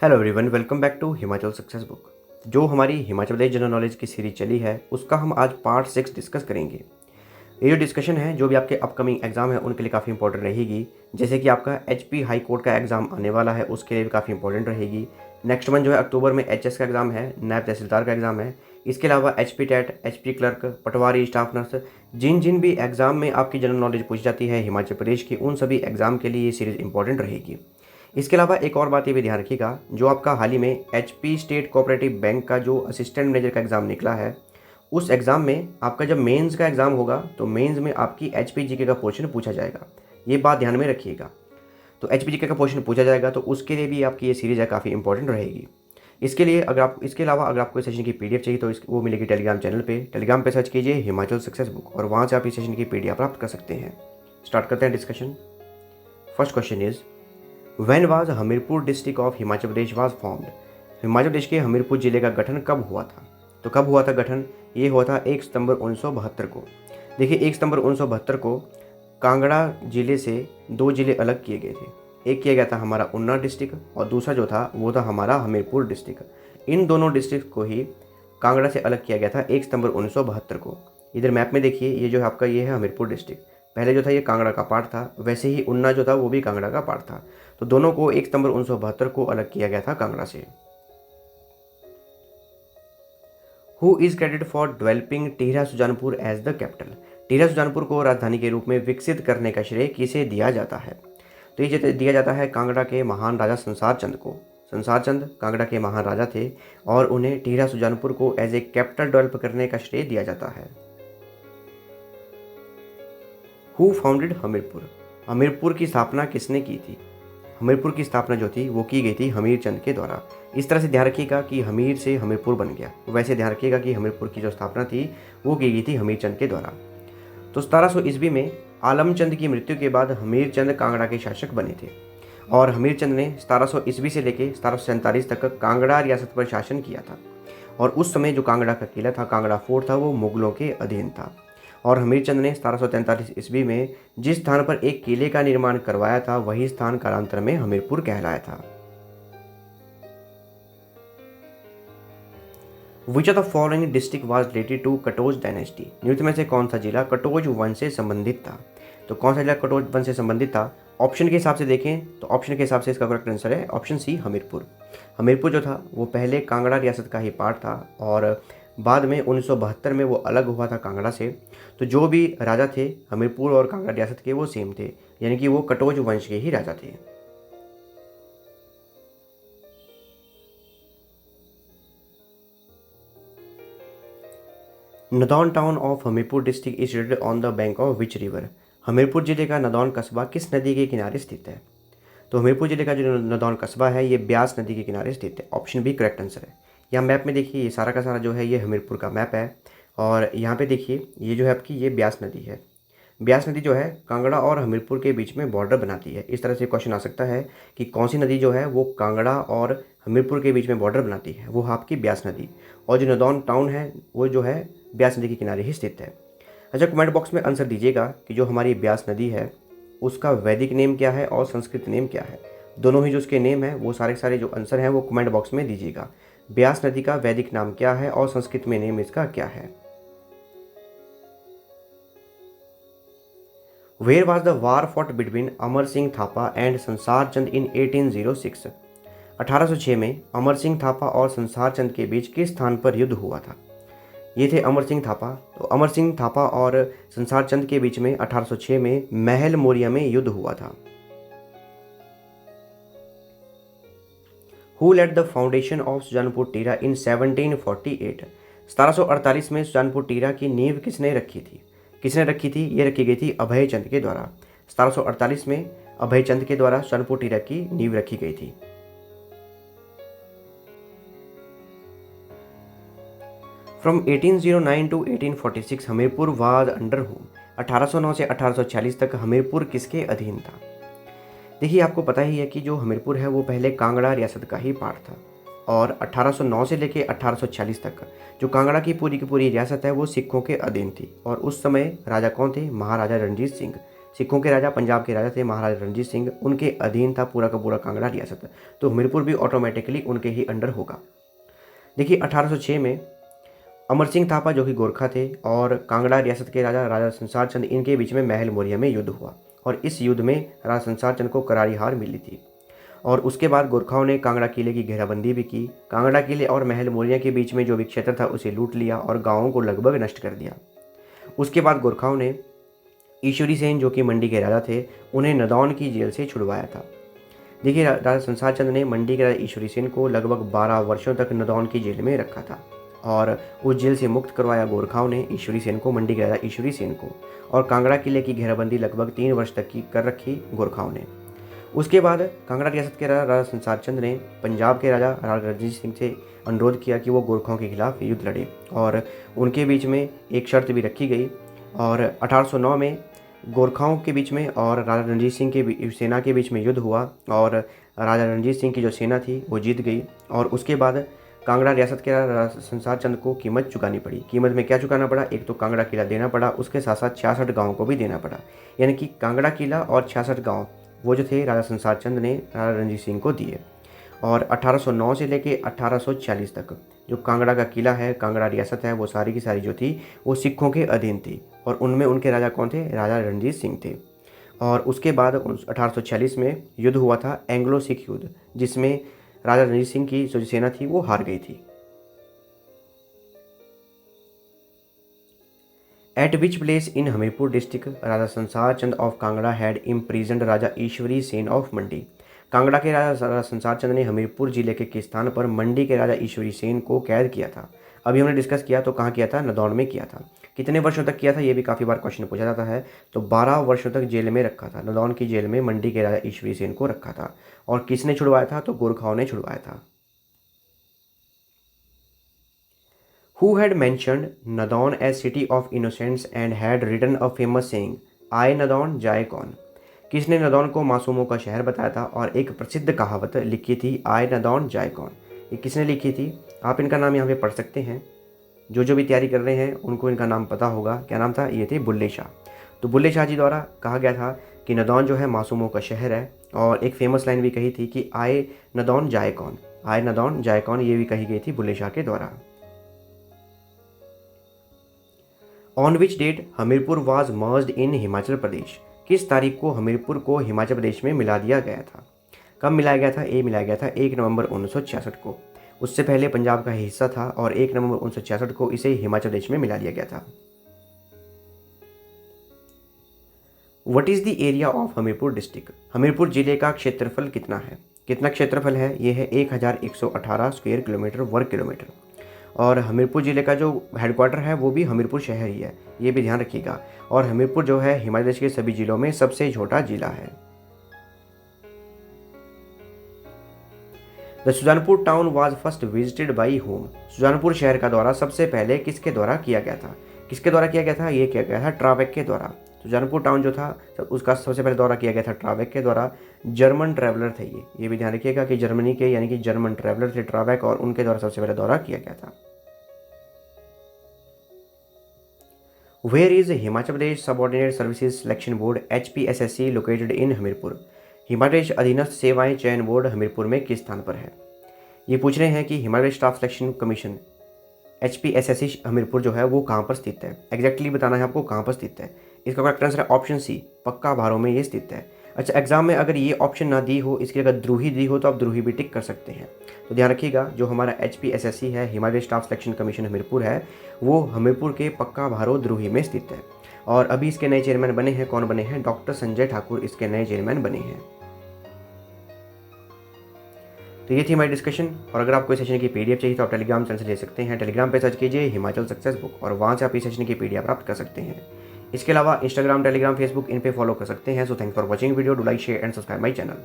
Hello everyone, welcome back to Himachal success book. जो हमारी Himachal Pradesh general knowledge की सीरीज चली है उसका हम आज पार्ट 6 डिस्कस करेंगे। ये जो डिस्कशन है जो भी आपके अपकमिंग एग्जाम है उनके लिए काफ़ी इंपॉर्टेंट रहेगी। जैसे कि आपका एचपी हाई कोर्ट का एग्ज़ाम आने वाला है, उसके लिए भी काफ़ी इंपॉर्टेंट रहेगी। नेक्स्ट मंथ जो है अक्टूबर में एचएस का एग्ज़ाम है, नायब तहसीलदार का एग्ज़ाम है। इसके अलावा एचपी टेट, एचपी क्लर्क, पटवारी, स्टाफ नर्स, जिन जिन भी एग्ज़ाम में आपकी जनरल नॉलेज पूछी जाती है हिमाचल प्रदेश की, उन सभी एग्ज़ाम के लिए ये सीरीज़ इंपॉर्टेंट रहेगी। इसके अलावा एक और बात ये भी ध्यान रखिएगा, जो आपका हाल ही में एचपी स्टेट कोऑपरेटिव बैंक का जो असिस्टेंट मैनेजर का एग्ज़ाम निकला है, उस एग्ज़ाम में आपका जब मेंस का एग्ज़ाम होगा तो मेंस में आपकी एचपी जीके का क्वेश्चन पूछा जाएगा। ये बात ध्यान में रखिएगा। तो एचपी जीके का क्वेश्चन पूछा जाएगा तो उसके लिए भी आपकी ये सीरीज़ है काफ़ी इंपॉर्टेंट रहेगी। इसके अलावा अगर आपको इस सेशन की पीडीएफ चाहिए तो वो मिलेगी टेलीग्राम चैनल पे। टेलीग्राम पे सर्च कीजिए हिमाचल सक्सेस बुक और वहाँ से आप इस सेशन की पीडीएफ प्राप्त कर सकते हैं। स्टार्ट करते हैं discussion. First question is, when was Hamirpur district of Himachal Pradesh was formed. Himachal Pradesh के हमीरपुर जिले का गठन कब हुआ था? तो कब हुआ था गठन? ये हुआ था 1 सितंबर 1972 को। देखिए 1 सितंबर 1972 को कांगड़ा जिले से 2 जिले अलग किए गए थे। एक किया गया था हमारा ऊना डिस्ट्रिक्ट और दूसरा जो था वो था हमारा हमीरपुर डिस्ट्रिक्ट। इन दोनों डिस्ट्रिक्ट को ही कांगड़ा से अलग किया गया था 1 सितंबर 1972 को। इधर मैप में देखिए, ये जो है आपका ये है हमीरपुर डिस्ट्रिक्ट। पहले जो था ये कांगड़ा का पार्ट था, वैसे ही ऊना जो था वो भी कांगड़ा का पार्ट था। तो दोनों को 1 सितंबर 1972 को अलग किया गया था कांगड़ा से। Who is credited for developing Tihra Sujanpur as the capital. Tihra Sujanpur को राजधानी के रूप में विकसित करने का श्रेय किसे दिया जाता है? तो ये दिया जाता है कांगड़ा के महान राजा संसार चंद को। संसार चंद कांगड़ा के महान राजा थे और उन्हें टिहरा सुजानपुर को एज ए कैपिटल डेवलप करने का श्रेय दिया जाता है। Who founded Hamirpur. हमीरपुर की स्थापना किसने की थी? हमीरपुर की स्थापना जो थी वो की गई थी हमीर चंद के द्वारा। इस तरह से ध्यान रखिएगा कि हमीर से हमीरपुर बन गया, वैसे ध्यान रखिएगा कि हमीरपुर की जो स्थापना थी वो की गई थी हमीर चंद के द्वारा। तो 1700 ईस्वी में आलम चंद की मृत्यु के बाद हमीर चंद कांगड़ा के शासक बने थे और हमीर चंद ने 1700 ईस्वी से लेकर 1747 तक कांगड़ा रियासत पर शासन किया था। और उस समय जो कांगड़ा का किला था, कांगड़ा फोर्ट था, वो मुगलों के अधीन था। और हमीर चंद ने 1743 ईस्वी में जिस स्थान पर एक किले का निर्माण करवाया था वही स्थान कालांतर में हमीरपुर कहलाया था। Which of the following district was related to Katoch dynasty. निम्न में से कौन सा जिला कटोच वंश से संबंधित था? तो कौन सा जिला कटोच वंश से संबंधित था? ऑप्शन के हिसाब से देखें तो ऑप्शन के हिसाब से इसका करेक्ट आंसर है ऑप्शन सी, हमीरपुर। हमीरपुर जो था वो पहले कांगड़ा रियासत का ही पार्ट था और बाद में 1972 में वो अलग हुआ था कांगड़ा से। तो जो भी राजा थे हमीरपुर और कांगड़ा रियासत के वो सेम थे, यानी कि वो कटोच वंश के ही राजा थे। Nadaun town of Hamirpur district is situated on the bank of which river. Hamirpur जिले का नदौन कस्बा किस नदी के किनारे स्थित है? तो हमीरपुर जिले का जो नदौन कस्बा है ये ब्यास नदी के किनारे स्थित है। ऑप्शन बी करेक्ट आंसर है। यहाँ मैप में देखिए ये सारा का सारा जो है ये हमीरपुर का मैप है और यहाँ पे देखिए ये जो है आपकी ये ब्यास नदी है। ब्यास नदी जो है कांगड़ा और हमीरपुर के बीच में बॉर्डर बनाती है। इस तरह से क्वेश्चन आ सकता है कि कौन सी नदी जो है वो कांगड़ा और हमीरपुर के बीच में बॉर्डर बनाती है, वो आपकी ब्यास नदी। और जो नदौन टाउन है वो जो है ब्यास नदी के किनारे ही स्थित है। अच्छा, कमेंट बॉक्स में आंसर दीजिएगा कि जो हमारी ब्यास नदी है उसका वैदिक नेम क्या है और संस्कृत नेम क्या है। दोनों ही जो उसके नेम है वो सारे सारे जो आंसर हैं वो कमेंट बॉक्स में दीजिएगा। ब्यास नदी का वैदिक नाम क्या है और संस्कृत में नेम इसका क्या है। Where was the war fought between Amar Singh Thapa and Sansar Chand इन 1806। 1806 में अमर सिंह थापा और संसार चंद के बीच किस स्थान पर युद्ध हुआ था? ये थे अमर सिंह थापा। तो अमर सिंह थापा और संसार चंद के बीच में 1806 में महल मोरिया में युद्ध हुआ था। Who laid the foundation of Sujanpur Tira in 1748। 1748 में सुजानपुर टीरा की नींव किसने रखी थी? किसने रखी थी? ये रखी गई थी अभय चंद के द्वारा। 1748 में अभय चंद के द्वारा सुजानपुर टीरा की नींव रखी गई थी। From 1809 to 1846 Hamirpur was under whom. 1809 से 1846 तक हमीरपुर किसके अधीन था? देखिए आपको पता ही है कि जो हमीरपुर है वो पहले कांगड़ा रियासत का ही पार्ट था और 1809 से लेकर 1846 तक जो कांगड़ा की पूरी रियासत है वो सिखों के अधीन थी। और उस समय राजा कौन थे? महाराजा रणजीत सिंह। सिखों के राजा पंजाब के राजा थे महाराजा रणजीत सिंह, उनके अधीन था पूरा का पूरा कांगड़ा रियासत, तो हमीरपुर भी ऑटोमेटिकली उनके ही अंडर होगा। देखिए 1806 में अमर सिंह थापा जो कि गोरखा थे और कांगड़ा रियासत के राजा राजा संसार चंद, इनके बीच में महल मोरिया में युद्ध हुआ और इस युद्ध में राजा संसार चंद को करारी हार मिली थी। और उसके बाद गोरखाओं ने कांगड़ा किले की घेराबंदी भी की। कांगड़ा किले और महल मोरिया के बीच में जो भी क्षेत्र था उसे लूट लिया और गाँवों को लगभग नष्ट कर दिया। उसके बाद गोरखाओं ने ईश्वरी सेन जो कि मंडी के राजा थे, उन्हें नदौन की जेल से छुड़वाया था। देखिए राजा संसार चंद ने मंडी के राजा ईश्वरी सेन को लगभग 12 वर्षों तक नदौन की जेल में रखा था और उस जेल से मुक्त करवाया गोरखाओं ने ईश्वरी सेन को, मंडी के राजा ईश्वरी सेन को। और कांगड़ा किले की घेराबंदी लगभग 3 वर्ष तक की कर रखी गोरखाओं ने। उसके बाद कांगड़ा रियासत के राजा संसार चंद ने पंजाब के राजा राजा रणजीत सिंह से अनुरोध किया कि वो गोरखाओं के खिलाफ युद्ध लड़े और उनके बीच में एक शर्त भी रखी गई। और 1809 में गोरखाओं के बीच में और राजा रणजीत सिंह के सेना के बीच में युद्ध हुआ और राजा रणजीत सिंह की जो सेना थी वो जीत गई। और उसके बाद कांगड़ा रियासत के राजा संसार चंद को कीमत चुकानी पड़ी। कीमत में क्या चुकाना पड़ा? एक तो कांगड़ा किला देना पड़ा, उसके साथ साथ 66 गाँव को भी देना पड़ा। यानी कि कांगड़ा किला और 66 गाँव वो जो थे राजा संसार चंद ने राजा रणजीत सिंह को दिए। और 1809 से लेके 1840 तक जो कांगड़ा का किला है, कांगड़ा रियासत है, वो सारी की सारी जो थी वो सिखों के अधीन थी और उनमें उनके राजा कौन थे? राजा रणजीत सिंह थे। और उसके बाद 1840 में युद्ध हुआ था, एंग्लो सिख युद्ध, जिसमें राजा रणजीत सिंह की जो सेना थी वो हार गई थी। At which place in Hamirpur district Raja Sansar Chand of Kangra had imprisoned Raja Ishwari Sen of Mandi. Kangra के राजा संसार चंद ने हमीरपुर जिले के किस स्थान पर मंडी के राजा ईश्वरी सेन को कैद किया था? अभी हमने डिस्कस किया तो कहाँ किया था? नदौन में किया था। कितने वर्षों तक किया था? ये भी काफ़ी बार क्वेश्चन पूछा जाता है। तो 12 वर्षों तक जेल में रखा था। नदौन की जेल में मंडी के राजा ईश्वरी सेन को रखा था। और किसने छुड़वाया था? तो गोरखाओं ने छुड़वाया था। Who had mentioned Nadon as city of innocents and had written a famous saying, आए नदौन जाए कौन? किसने नदौन को मासूमों का शहर बताया था और एक प्रसिद्ध कहावत लिखी थी, आए नदौन जाए कौन? ये किसने लिखी थी? आप इनका नाम यहाँ पे पढ़ सकते हैं। जो भी तैयारी कर रहे हैं उनको इनका नाम पता होगा। क्या नाम था? ये थे बुल्ले शाह। तो बुल्ले शाह जी द्वारा कहा गया था कि नदौन जो है मासूमों का शहर है। और एक फेमस लाइन भी कही थी कि आए नदौन जाए कौन, आए नदौन जाए कौन, ये भी कही गई थी बुल्ले शाह के द्वारा। On which date Hamirpur was merged in Himachal Pradesh? किस तारीख को हमीरपुर को हिमाचल प्रदेश में मिला दिया गया था? कब मिलाया गया था? ये मिलाया गया था 1 नवंबर 1966 को। उससे पहले पंजाब का हिस्सा था और 1 नवंबर 1966 को इसे हिमाचल प्रदेश में मिला दिया गया था। What is the area of Hamirpur district? Hamirpur जिले का क्षेत्रफल कितना है? कितना क्षेत्रफल है? ये है 1118 स्क्वायर किलोमीटर वर्ग किलोमीटर। और हमीरपुर ज़िले का जो हेडक्वार्टर है वो भी हमीरपुर शहर ही है, ये भी ध्यान रखिएगा। और हमीरपुर जो है हिमाचल प्रदेश के सभी जिलों में सबसे छोटा जिला है। The Sujanpur town was first visited by home? Sujanpur शहर का दौरा सबसे पहले किसके द्वारा किया गया था? किसके द्वारा किया गया था? ये किया गया था ट्रावेक के द्वारा। सुजानपुर टाउन जो था उसका सबसे पहले दौरा किया गया था ट्रावेक के द्वारा। जर्मन ट्रैवलर थे ये भी ध्यान रखिएगा कि जर्मनी के यानी कि जर्मन ट्रैवलर थे ट्रावेक, और उनके द्वारा सबसे पहले दौरा किया गया था। Where is Himachal Pradesh subordinate services selection board HPSSC located in Hamirpur? Himachal Pradesh अधीनस्थ सेवाएं चयन बोर्ड हमीरपुर में किस स्थान पर है? ये पूछ रहे हैं कि Himachal Pradesh staff selection commission HPSSC Hamirpur जो है वो कहाँ पर स्थित है। एग्जैक्टली बताना है आपको कहाँ पर स्थित है। इसका करेक्ट आंसर है ऑप्शन सी, पक्का भारों में ये स्थित है। अच्छा, एग्जाम में अगर ये ऑप्शन ना दी हो, इसकी अगर द्रोही दी हो तो आप द्रोही भी टिक कर सकते हैं। तो ध्यान रखिएगा, जो हमारा HPSSC है Himachal staff selection commission Hamirpur है, वो हमीरपुर के पक्का भारो द्रोही में स्थित है। और अभी इसके नए चेयरमैन बने हैं, कौन बने हैं? डॉक्टर संजय ठाकुर इसके नए चेयरमैन बने हैं। तो ये थी हमारी डिस्कशन। और अगर आपको इस सेशन की PDF चाहिए तो आप टेलीग्राम चैनल से ले सकते हैं। टेलीग्राम पे सर्च कीजिए हिमाचल सक्सेस बुक और वहाँ से आप इस सेशन की PDF प्राप्त कर सकते हैं। इसके अलावा इंस्टाग्राम, टेलीग्राम, फेसबुक इन पे फॉलो कर सकते हैं। So thanks for watching video. Do like, share and subscribe my channel.